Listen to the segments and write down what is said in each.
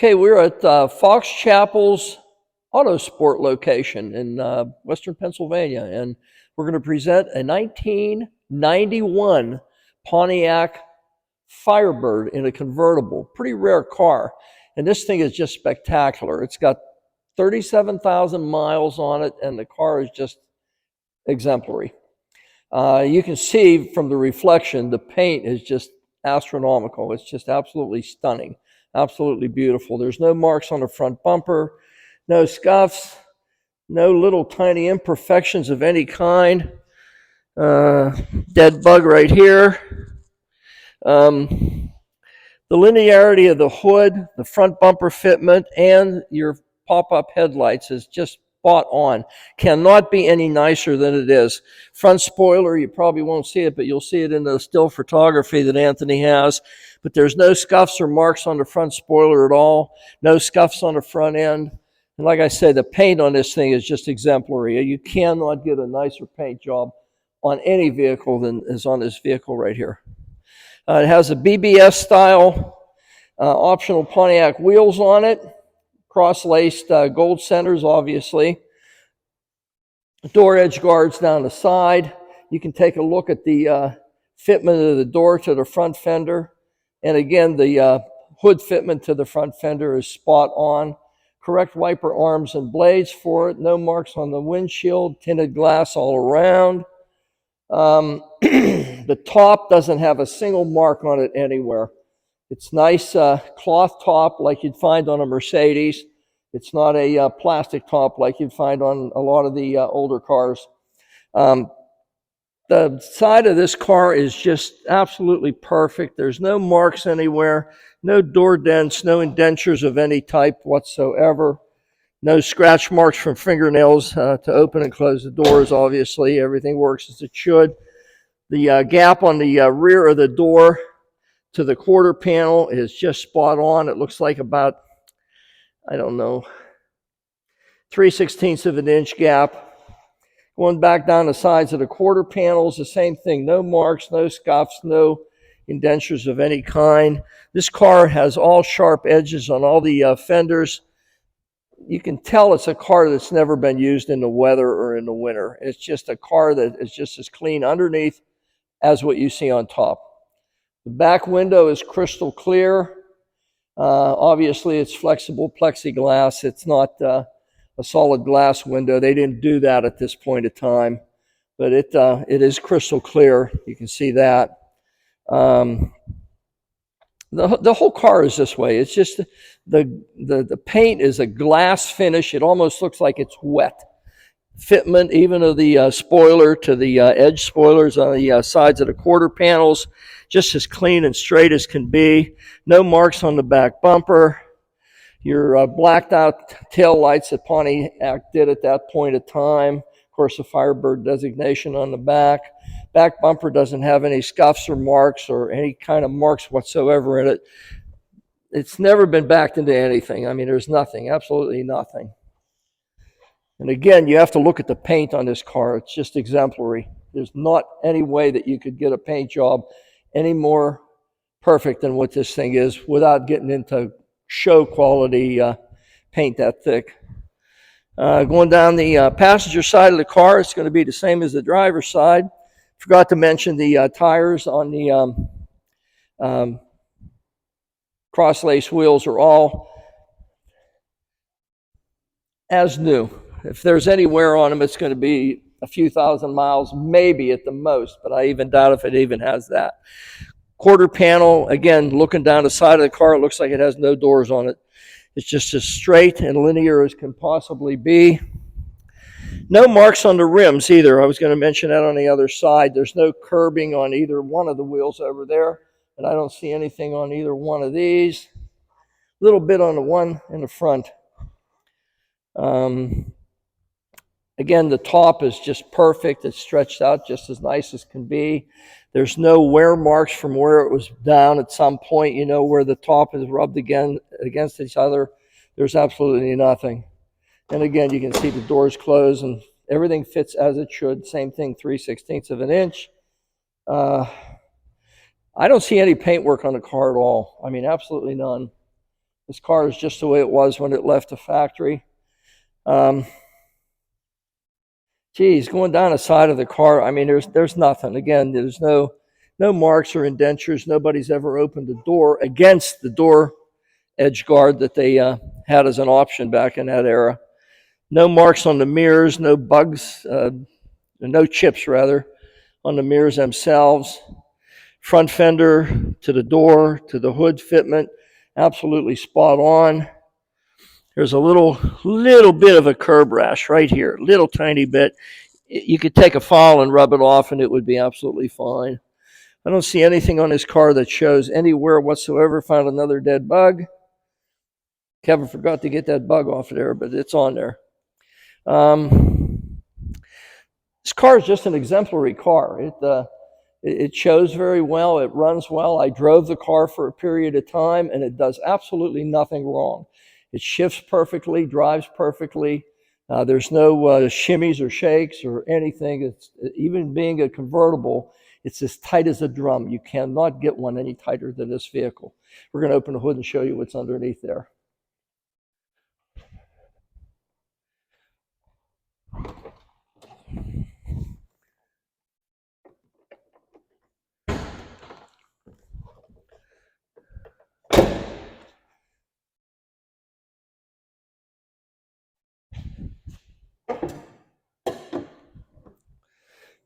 Okay, we're at Fox Chapel's Auto Sport location in Western Pennsylvania, and we're going to present a 1991 Pontiac Firebird in a convertible. Pretty rare car, and this thing is just spectacular. It's got 37,000 miles on it, and the car is just exemplary. You can see from the reflection, the paint is just astronomical. It's just absolutely stunning. Absolutely beautiful. There's no marks on the front bumper, no scuffs, no little tiny imperfections of any kind. Dead bug right here. The linearity of the hood, the front bumper fitment, and your pop-up headlights is just spot on. Cannot be any nicer than it is. Front spoiler, you probably won't see it, but you'll see it in the still photography that Anthony has. But there's no scuffs or marks on the front spoiler at all. No scuffs on the front end. And like I said, the paint on this thing is just exemplary. You cannot get a nicer paint job on any vehicle than is on this vehicle right here. It has a BBS style optional Pontiac wheels on it. Cross-laced gold centers, obviously. Door edge guards down the side. You can take a look at the fitment of the door to the front fender. And again, the hood fitment to the front fender is spot on. Correct wiper arms and blades for it. No marks on the windshield. Tinted glass all around. The top doesn't have a single mark on it anywhere. It's nice cloth top like you'd find on a Mercedes. It's not a plastic top like you'd find on a lot of the older cars. The side of this car is just absolutely perfect. There's no marks anywhere, no door dents, no indentures of any type whatsoever. No scratch marks from fingernails to open and close the doors, obviously. Everything works as it should. The gap on the rear of the door to the quarter panel is just spot on. It looks like about, I don't know, 3/16 of an inch gap. Going back down the sides of the quarter panels, the same thing. No marks, no scuffs, no indentures of any kind. This car has all sharp edges on all the fenders. You can tell it's a car that's never been used in the weather or in the winter. It's just a car that is just as clean underneath as what you see on top. The back window is crystal clear. Obviously, it's flexible plexiglass. It's not a solid glass window. They didn't do that at this point in time, but it is crystal clear. You can see that. The whole car is this way. It's just the paint is a glass finish. It almost looks like it's wet. Fitment, even of the spoiler to the edge spoilers on the sides of the quarter panels, just as clean and straight as can be. No marks on the back bumper. Your blacked out tail lights that Pontiac did at that point of time. Of course, the Firebird designation on the back. Back bumper doesn't have any scuffs or marks or any kind of marks whatsoever in it. It's never been backed into anything. I mean, there's nothing, absolutely nothing. And again, you have to look at the paint on this car. It's just exemplary. There's not any way that you could get a paint job any more perfect than what this thing is without getting into show quality paint that thick. Going down the passenger side of the car, it's going to be the same as the driver's side. Forgot to mention the tires on the cross-lace wheels are all as new. If there's any wear on them, it's going to be a few thousand miles, maybe at the most, but I even doubt if it even has that. Quarter panel, again, looking down the side of the car, it looks like it has no doors on it. It's just as straight and linear as can possibly be. No marks on the rims either. I was going to mention that on the other side. There's no curbing on either one of the wheels over there, and I don't see anything on either one of these. A little bit on the one in the front. Again, the top is just perfect. It's stretched out just as nice as can be. There's no wear marks from where it was down at some point, you know, where the top is rubbed against each other. There's absolutely nothing. And again, you can see the doors close and everything fits as it should. Same thing, 3/16 of an inch. I don't see any paintwork on the car at all. I mean, absolutely none. This car is just the way it was when it left the factory. Geez, going down the side of the car, I mean, there's nothing. Again, there's no marks or indentures. Nobody's ever opened the door against the door edge guard that they had as an option back in that era. No marks on the mirrors, no bugs, no chips rather, on the mirrors themselves. Front fender to the door, to the hood fitment, absolutely spot on. There's a little bit of a curb rash right here, little tiny bit. You could take a file and rub it off and it would be absolutely fine. I don't see anything on this car that shows anywhere whatsoever. Found another dead bug. Kevin forgot to get that bug off there, but it's on there. This car is just an exemplary car. It shows very well. It runs well. I drove the car for a period of time, and it does absolutely nothing wrong. It shifts perfectly, drives perfectly. There's no shimmies or shakes or anything. Even being a convertible, it's as tight as a drum. You cannot get one any tighter than this vehicle. We're going to open the hood and show you what's underneath there.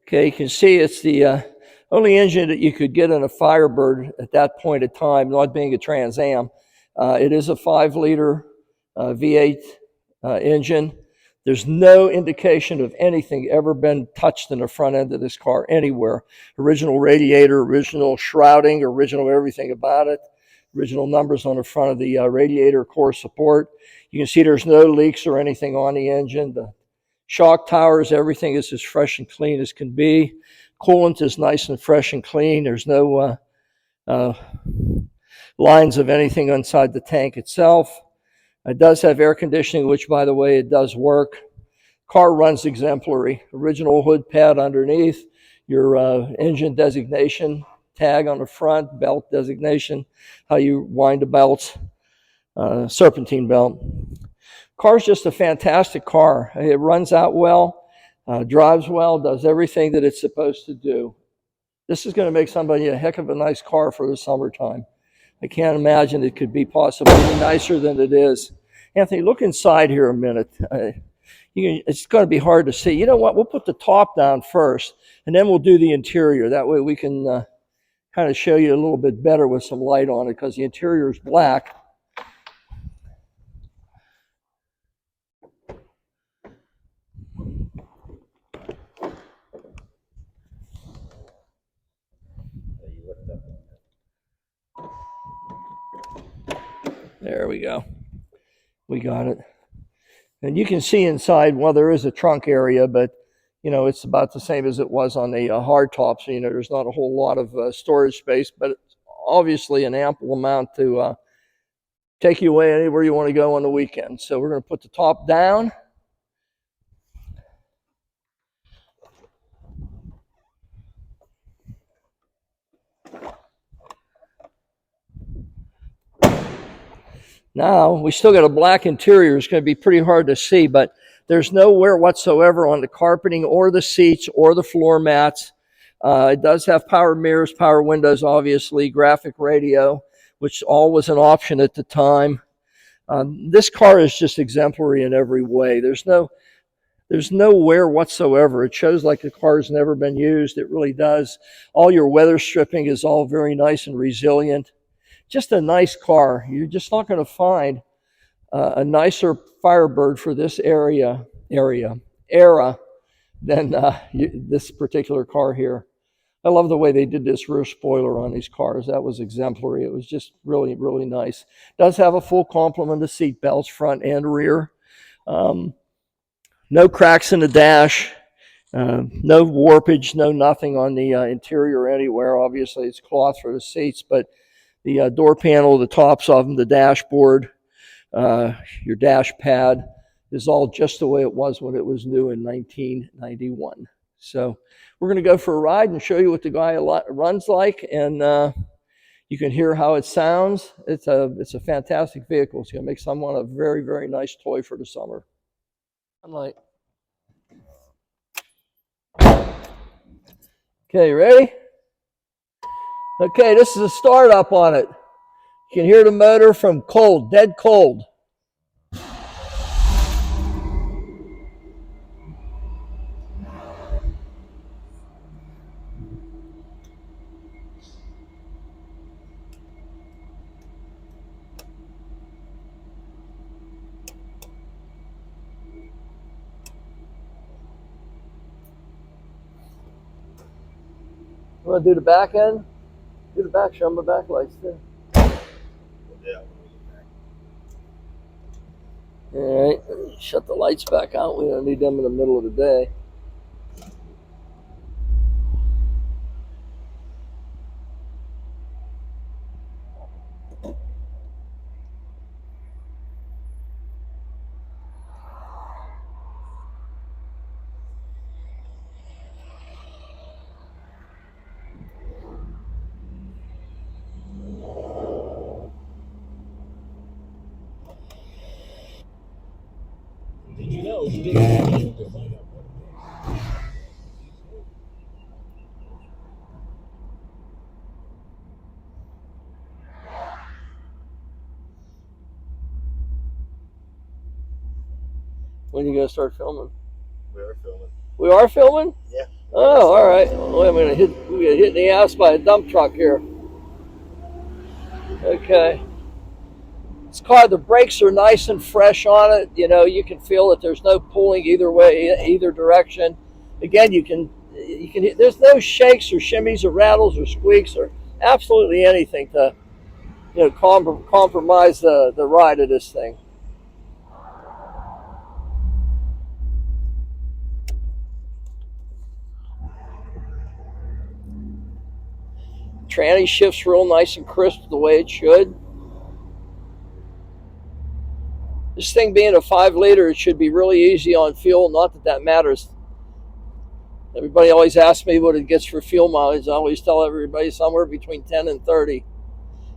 Okay, you can see it's the only engine that you could get in a Firebird at that point in time, not being a Trans Am. It is a 5-liter V8 engine. There's no indication of anything ever been touched in the front end of this car anywhere. Original radiator, original shrouding, original everything about it. Original numbers on the front of the radiator core support. You can see there's no leaks or anything on the engine. The shock towers, everything is as fresh and clean as can be. Coolant is nice and fresh and clean. There's no lines of anything inside the tank itself. It does have air conditioning, which, by the way, it does work. Car runs exemplary. Original hood pad underneath, your engine designation tag on the front, belt designation, how you wind the belts, serpentine belt. Car's just a fantastic car. It runs out well, drives well, does everything that it's supposed to do. This is going to make somebody a heck of a nice car for the summertime. I can't imagine it could be possibly nicer than it is. Anthony, look inside here a minute. It's going to be hard to see. You know what? We'll put the top down first, and then we'll do the interior. That way we can kind of show you a little bit better with some light on it, because the interior is black. There we go. We got it. And you can see inside, well, there is a trunk area, but, you know, it's about the same as it was on the hard top. So, you know, there's not a whole lot of storage space, but it's obviously an ample amount to take you away anywhere you want to go on the weekend. So we're going to put the top down. Now, we still got a black interior. It's going to be pretty hard to see, but there's no wear whatsoever on the carpeting or the seats or the floor mats. It does have power mirrors, power windows, obviously, graphic radio, which all was an option at the time. This car is just exemplary in every way. There's no wear whatsoever. It shows like the car's never been used. It really does. All your weather stripping is all very nice and resilient. Just a nice car. You're just not going to find a nicer Firebird for this era than this particular car here. I love the way they did this rear spoiler on these cars. That was exemplary. It was just really, really nice. It does have a full complement of seat belts, front and rear. No cracks in the dash. No warpage, no nothing on the interior anywhere. Obviously, it's cloth for the seats, but the door panel, the tops of them, the dashboard, your dash pad is all just the way it was when it was new in 1991. So we're going to go for a ride and show you what the guy runs like. And You can hear how it sounds. It's a fantastic vehicle. It's going to make someone a very, very nice toy for the summer. Sunlight. Okay, ready? Okay, this is a startup on it. You can hear the motor from cold, dead cold. You want to do the back end? Do the back, show them the back lights too. Yeah. All right, shut the lights back out. We don't need them in the middle of the day. Did you know you didn't to find out what it is? When are you going to start filming? We are filming. We are filming? Yeah. Oh, all right. Well, I'm going to hit in the ass by a dump truck here. Okay. This car, the brakes are nice and fresh on it. You know, you can feel that there's no pulling either way, either direction. Again, you can there's no shakes or shimmies or rattles or squeaks or absolutely anything to, you know, compromise the ride of this thing. Tranny shifts real nice and crisp the way it should. This thing being a 5-liter, it should be really easy on fuel. Not that that matters. Everybody always asks me what it gets for fuel mileage. I always tell everybody somewhere between 10 and 30.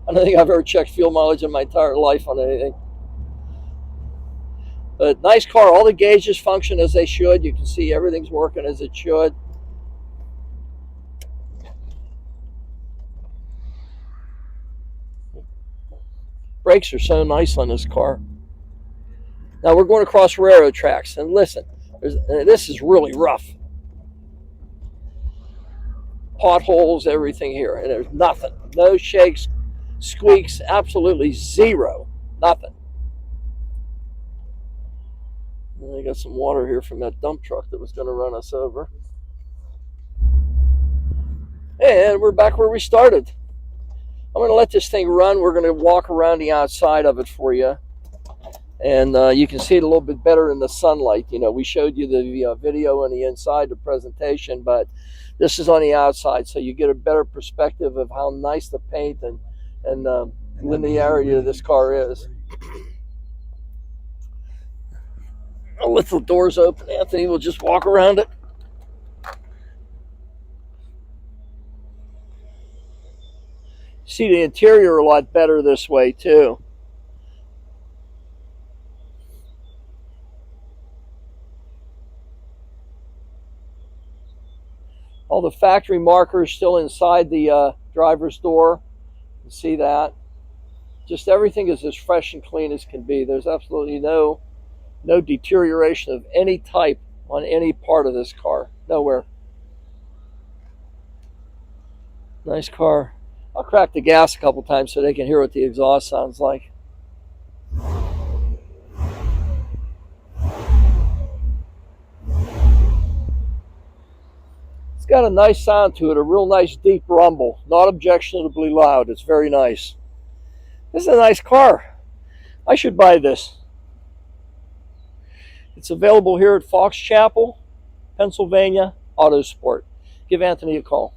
I don't think I've ever checked fuel mileage in my entire life on anything. But nice car. All the gauges function as they should. You can see everything's working as it should. Brakes are so nice on this car. Now we're going across railroad tracks, and listen, this is really rough. Potholes, everything here, and there's nothing. No shakes, squeaks, absolutely zero. Nothing. And I got some water here from that dump truck that was going to run us over. And we're back where we started. I'm going to let this thing run. We're going to walk around the outside of it for you. And you can see it a little bit better in the sunlight. You know, we showed you the video on the inside, the presentation, but this is on the outside, so you get a better perspective of how nice the paint and linearity of this car is. I'll let the doors open. Anthony will just walk around it. See the interior a lot better this way, too. All the factory markers still inside the driver's door. You can see that. Just everything is as fresh and clean as can be. There's absolutely no deterioration of any type on any part of this car. Nowhere. Nice car. I'll crack the gas a couple times so they can hear what the exhaust sounds like. It's got a nice sound to it, a real nice deep rumble. Not objectionably loud. It's very nice. This is a nice car. I should buy this. It's available here at Fox Chapel, Pennsylvania Auto Sport. Give Anthony a call.